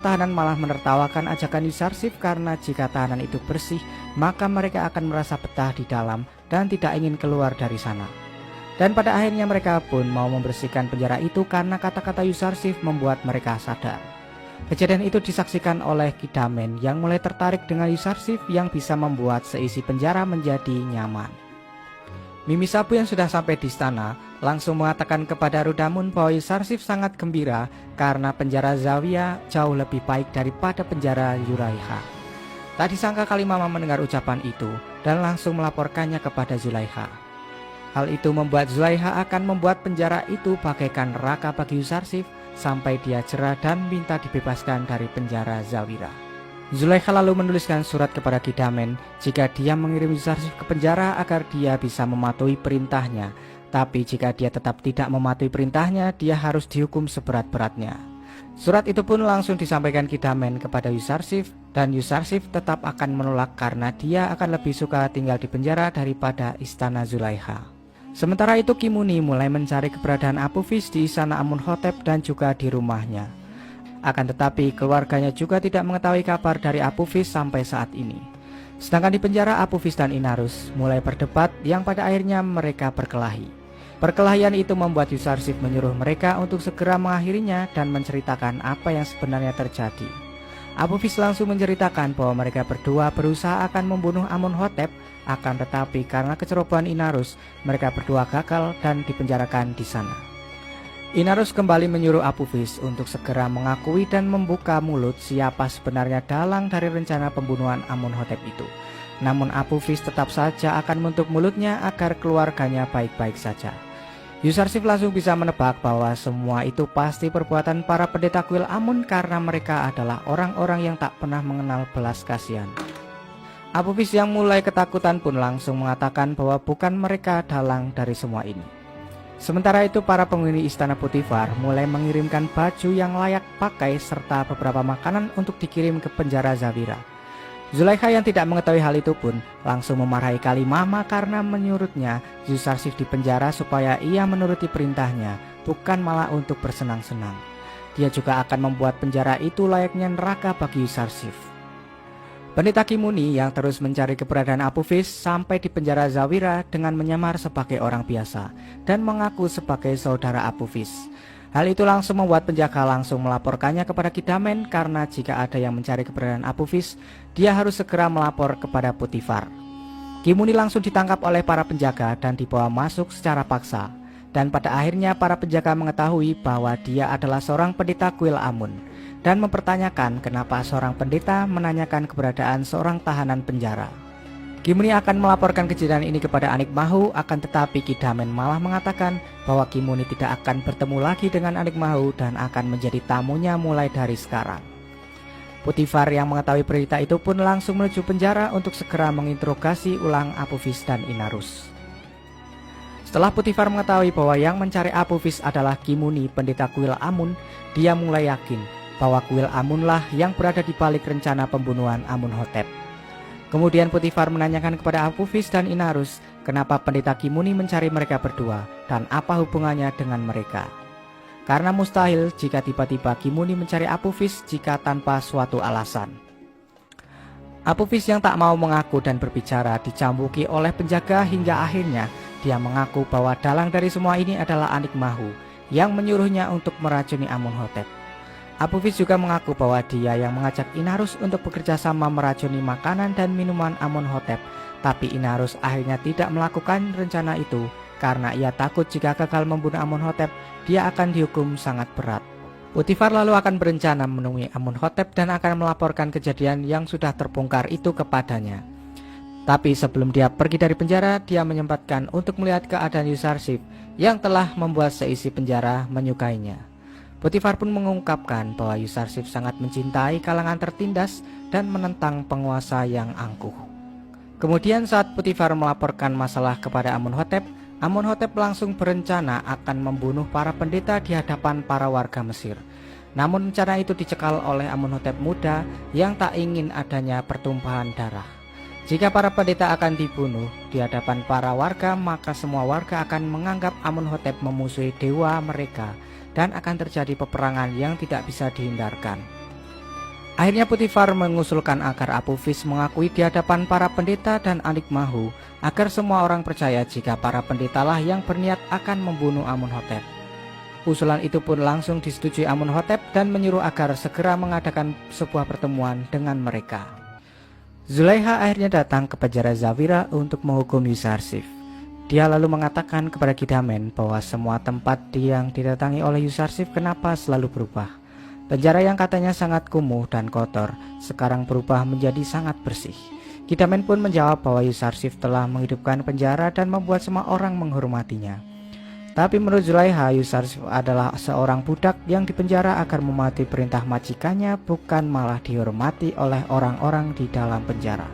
Tahanan malah menertawakan ajakan Yusarsif karena jika tahanan itu bersih, maka mereka akan merasa betah di dalam dan tidak ingin keluar dari sana. Dan pada akhirnya mereka pun mau membersihkan penjara itu karena kata-kata Yusarsif membuat mereka sadar. Kejadian itu disaksikan oleh Kidamen yang mulai tertarik dengan Yusarsif yang bisa membuat seisi penjara menjadi nyaman. Mimi Sabu yang sudah sampai di istana langsung mengatakan kepada Rudamun bahwa Yusarsif sangat gembira karena penjara Zawiyah jauh lebih baik daripada penjara Yuraiha. Tak disangka Kalimama mendengar ucapan itu dan langsung melaporkannya kepada Zulaiha. Hal itu membuat Zulaiha akan membuat penjara itu bagaikan neraka bagi Yusarsif sampai dia jera dan minta dibebaskan dari penjara Zawiyah. Zulaiha lalu menuliskan surat kepada Kidamen jika dia mengirim Yusarsif ke penjara agar dia bisa mematuhi perintahnya. Tapi jika dia tetap tidak mematuhi perintahnya, dia harus dihukum seberat-beratnya. Surat itu pun langsung disampaikan Kidamen kepada Yusarsif dan Yusarsif tetap akan menolak karena dia akan lebih suka tinggal di penjara daripada istana Zulaiha. Sementara itu Kimuni mulai mencari keberadaan Apophis di istana Amunhotep dan juga di rumahnya. Akan tetapi keluarganya juga tidak mengetahui kabar dari Apophis sampai saat ini. Sedangkan di penjara Apophis dan Inarus mulai berdebat yang pada akhirnya mereka berkelahi. Perkelahian itu membuat Yusarsif menyuruh mereka untuk segera mengakhirinya dan menceritakan apa yang sebenarnya terjadi. Apophis langsung menceritakan bahwa mereka berdua berusaha akan membunuh Amunhotep, akan tetapi karena kecerobohan Inarus, mereka berdua gagal dan dipenjarakan di sana. Inarus kembali menyuruh Apophis untuk segera mengakui dan membuka mulut siapa sebenarnya dalang dari rencana pembunuhan Amunhotep itu. Namun Apophis tetap saja akan menutup mulutnya agar keluarganya baik-baik saja. Yusarsif langsung bisa menebak bahwa semua itu pasti perbuatan para pendeta kuil Amun karena mereka adalah orang-orang yang tak pernah mengenal belas kasihan. Apophis yang mulai ketakutan pun langsung mengatakan bahwa bukan mereka dalang dari semua ini. Sementara itu para penghuni istana Potifar mulai mengirimkan baju yang layak pakai serta beberapa makanan untuk dikirim ke penjara Zawira. Zulaiha yang tidak mengetahui hal itu pun langsung memarahi Kalimama karena menurutnya Yusarsif di penjara supaya ia menuruti perintahnya, bukan malah untuk bersenang-senang. Dia juga akan membuat penjara itu layaknya neraka bagi Yusarsif. Pendeta Kimuni yang terus mencari keberadaan Apophis sampai di penjara Zawira dengan menyamar sebagai orang biasa dan mengaku sebagai saudara Apophis. Hal itu langsung membuat penjaga langsung melaporkannya kepada Kidamen karena jika ada yang mencari keberadaan Apophis, dia harus segera melapor kepada Potifar. Kimuni langsung ditangkap oleh para penjaga dan dibawa masuk secara paksa. Dan pada akhirnya para penjaga mengetahui bahwa dia adalah seorang pendeta kuil Amun dan mempertanyakan kenapa seorang pendeta menanyakan keberadaan seorang tahanan penjara. Kimuni akan melaporkan kejadian ini kepada Anikmahu, akan tetapi Kidamen malah mengatakan bahwa Kimuni tidak akan bertemu lagi dengan Anikmahu dan akan menjadi tamunya mulai dari sekarang. Potifar yang mengetahui berita itu pun langsung menuju penjara untuk segera menginterogasi ulang Apophis dan Inarus. Setelah Potifar mengetahui bahwa yang mencari Apophis adalah Kimuni, pendeta kuil Amun, dia mulai yakin bahwa kuil Amunlah yang berada di balik rencana pembunuhan Amunhotep. Kemudian Potifar menanyakan kepada Apophis dan Inarus kenapa pendeta Kimuni mencari mereka berdua dan apa hubungannya dengan mereka. Karena mustahil jika tiba-tiba Kimuni mencari Apophis jika tanpa suatu alasan. Apophis yang tak mau mengaku dan berbicara dicambuki oleh penjaga hingga akhirnya dia mengaku bahwa dalang dari semua ini adalah Anikmahu yang menyuruhnya untuk meracuni Amunhotep. Apophis juga mengaku bahwa dia yang mengajak Inarus untuk bekerja sama meracuni makanan dan minuman Amunhotep, tapi Inarus akhirnya tidak melakukan rencana itu karena ia takut jika gagal membunuh Amunhotep, dia akan dihukum sangat berat. Potifar lalu akan berencana menemui Amunhotep dan akan melaporkan kejadian yang sudah terbongkar itu kepadanya. Tapi sebelum dia pergi dari penjara, dia menyempatkan untuk melihat keadaan Yusarsif yang telah membuat seisi penjara menyukainya. Potifar pun mengungkapkan bahwa Yusarsif sangat mencintai kalangan tertindas dan menentang penguasa yang angkuh. Kemudian saat Potifar melaporkan masalah kepada Amunhotep, Amunhotep langsung berencana akan membunuh para pendeta di hadapan para warga Mesir. Namun rencana itu dicekal oleh Amunhotep muda yang tak ingin adanya pertumpahan darah. Jika para pendeta akan dibunuh di hadapan para warga, maka semua warga akan menganggap Amunhotep memusuhi dewa mereka dan akan terjadi peperangan yang tidak bisa dihindarkan. Akhirnya Potifar mengusulkan agar Apophis mengakui di hadapan para pendeta dan Anikmahu agar semua orang percaya jika para pendetalah yang berniat akan membunuh Amunhotep. Usulan itu pun langsung disetujui Amunhotep dan menyuruh agar segera mengadakan sebuah pertemuan dengan mereka. Zulaikha akhirnya datang ke penjara Zawira untuk menghukum Yusarsif. Dia lalu mengatakan kepada Kidamen bahwa semua tempat yang didatangi oleh Yusarsif kenapa selalu berubah. Penjara yang katanya sangat kumuh dan kotor sekarang berubah menjadi sangat bersih. Kidamen pun menjawab bahwa Yusarsif telah menghidupkan penjara dan membuat semua orang menghormatinya. Tapi menurut Zulaikha, Yusarsif adalah seorang budak yang dipenjara agar mematuhi perintah majikannya, bukan malah dihormati oleh orang-orang di dalam penjara.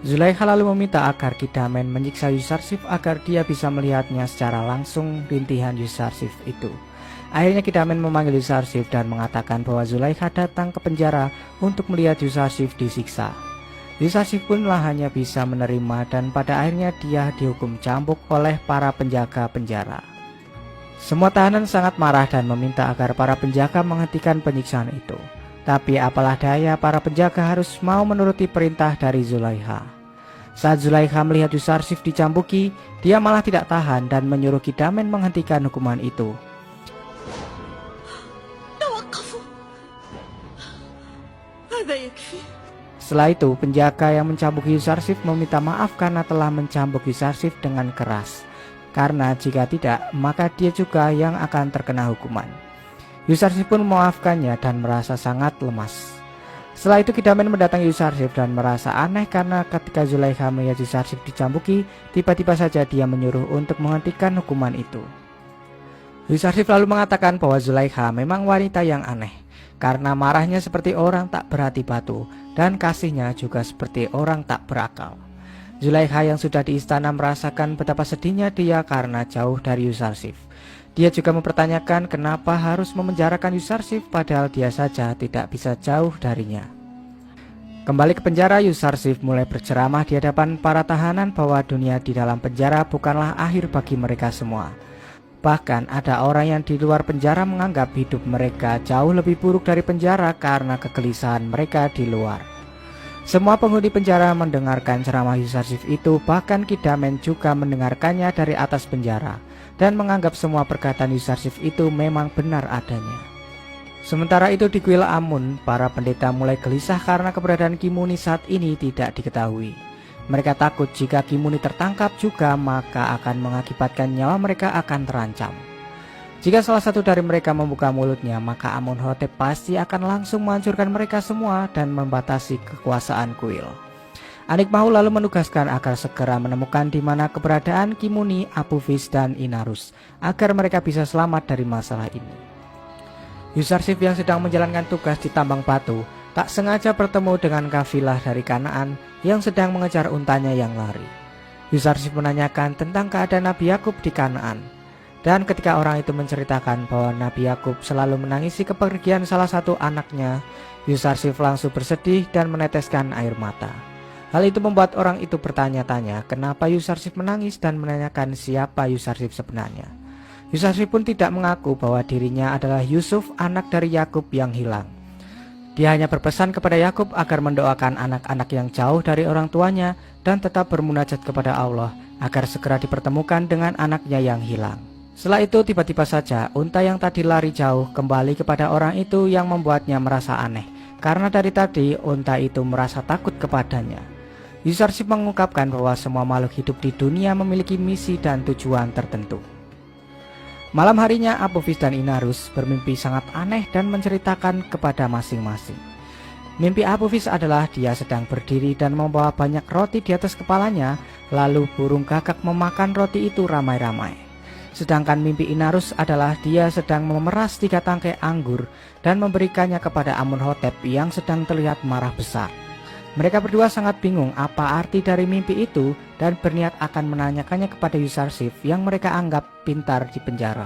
Zulaikha lalu meminta agar Kidamen menyiksa Yusarsif agar dia bisa melihatnya secara langsung rintihan Yusarsif itu. Akhirnya Kidamen memanggil Yusarsif dan mengatakan bahwa Zulaikha datang ke penjara untuk melihat Yusarsif disiksa. Yusarsif pun hanya bisa menerima dan pada akhirnya dia dihukum cambuk oleh para penjaga penjara. Semua tahanan sangat marah dan meminta agar para penjaga menghentikan penyiksaan itu. Tapi apalah daya, para penjaga harus mau menuruti perintah dari Zulaikha. Saat Zulaikha melihat Yusarsif dicambuki, dia malah tidak tahan dan menyuruh Kidamen menghentikan hukuman itu. Setelah itu, penjaga yang mencambuki Yusarsif meminta maaf karena telah mencambuk Yusarsif dengan keras. Karena jika tidak, maka dia juga yang akan terkena hukuman. Yusarsif pun memaafkannya dan merasa sangat lemas. Setelah itu Kidamen mendatangi Yusarsif dan merasa aneh karena ketika Zulaikha melihat Yusarsif dicambuki, tiba-tiba saja dia menyuruh untuk menghentikan hukuman itu. Yusarsif lalu mengatakan bahwa Zulaikha memang wanita yang aneh, karena marahnya seperti orang tak berhati batu dan kasihnya juga seperti orang tak berakal. Zulaikha yang sudah di istana merasakan betapa sedihnya dia karena jauh dari Yusarsif. Dia juga mempertanyakan kenapa harus memenjarakan Yusarsif padahal dia saja tidak bisa jauh darinya. Kembali ke penjara, Yusarsif mulai berceramah di hadapan para tahanan bahwa dunia di dalam penjara bukanlah akhir bagi mereka semua. Bahkan ada orang yang di luar penjara menganggap hidup mereka jauh lebih buruk dari penjara karena kegelisahan mereka di luar. Semua penghuni penjara mendengarkan ceramah Yusarsif itu, bahkan Kidamen juga mendengarkannya dari atas penjara dan menganggap semua perkataan Yusarsif itu memang benar adanya. Sementara itu di kuil Amun, para pendeta mulai gelisah karena keberadaan Kimuni saat ini tidak diketahui. Mereka takut jika Kimuni tertangkap juga maka akan mengakibatkan nyawa mereka akan terancam. Jika salah satu dari mereka membuka mulutnya, maka Amunhotep pasti akan langsung menghancurkan mereka semua dan membatasi kekuasaan kuil. Anikmahu lalu menugaskan agar segera menemukan di mana keberadaan Kimuni, Apophis, dan Inarus agar mereka bisa selamat dari masalah ini. Yusarsif yang sedang menjalankan tugas di tambang batu tak sengaja bertemu dengan kafilah dari Kanaan yang sedang mengejar untanya yang lari. Yusarsif menanyakan tentang keadaan Nabi Yakub di Kanaan. Dan ketika orang itu menceritakan bahwa Nabi Yakub selalu menangisi kepergian salah satu anaknya, Yusarsif langsung bersedih dan meneteskan air mata. Hal itu membuat orang itu bertanya-tanya kenapa Yusarsif menangis dan menanyakan siapa Yusarsif sebenarnya. Yusarsif pun tidak mengaku bahwa dirinya adalah Yusuf, anak dari Yakub yang hilang. Dia hanya berpesan kepada Yakub agar mendoakan anak-anak yang jauh dari orang tuanya dan tetap bermunajat kepada Allah agar segera dipertemukan dengan anaknya yang hilang. Setelah itu tiba-tiba saja unta yang tadi lari jauh kembali kepada orang itu yang membuatnya merasa aneh, karena dari tadi unta itu merasa takut kepadanya. Yusarsif mengungkapkan bahwa semua makhluk hidup di dunia memiliki misi dan tujuan tertentu. Malam harinya Apophis dan Inarus bermimpi sangat aneh dan menceritakan kepada masing-masing. Mimpi Apophis adalah dia sedang berdiri dan membawa banyak roti di atas kepalanya, lalu burung gagak memakan roti itu ramai-ramai. Sedangkan mimpi Inarus adalah dia sedang memeras 3 tangkai anggur dan memberikannya kepada Amunhotep yang sedang terlihat marah besar. Mereka berdua sangat bingung apa arti dari mimpi itu dan berniat akan menanyakannya kepada Yusarsif yang mereka anggap pintar di penjara.